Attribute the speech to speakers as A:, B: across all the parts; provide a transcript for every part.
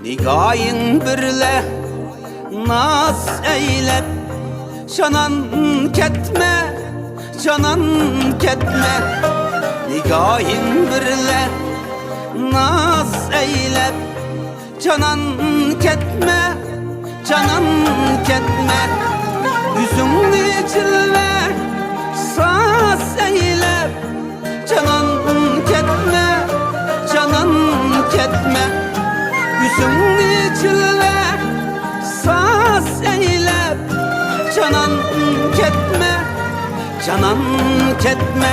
A: Nigahın birle naz eylep, canan ketme, canan ketme. Nigahın birle naz eylep, canan ketme, canan ketme. Yüzünü cilve saz eylep, canan ketme, canan ketme. Yüzünü cilve saz eylep, canan ketme, canan ketme.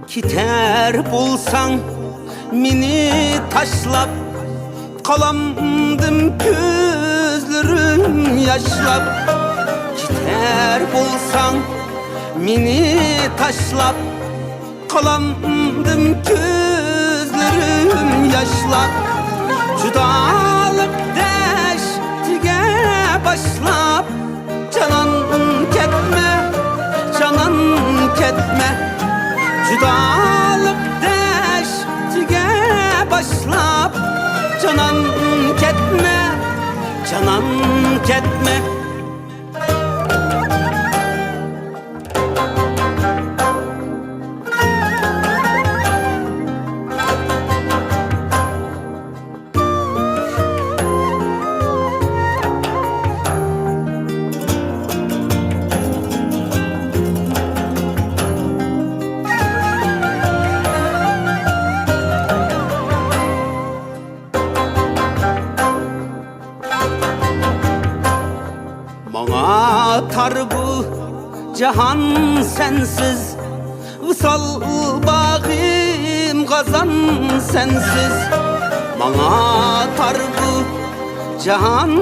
A: Kiter bulsan mini taşlap, kalamdım gözlerim yaşlap. Kiter bulsan mini taşlap, kalamdım gözlerim yaşlap. Judalık deştige başlap, canan ketme, canan ketme. Judalık deştige başlap, canan ketme, canan ketme. Bana tar bu cahan sensiz, vısal bağım kazan sensiz. Bana tar bu cahan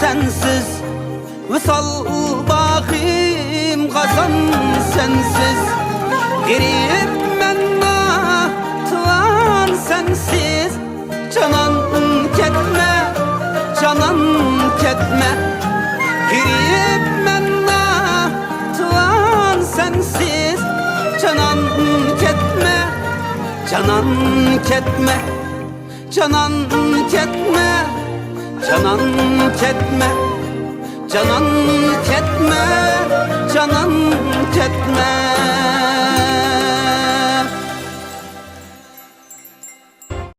A: sensiz, vısal bağım kazan sensiz. Girip menna tılan sensiz, canan ketme, canan ketme. Girip menna tılan sensiz, canan ketme, canan ketme. Canan ketme, canan ketme. Canan ketme, canan ketme.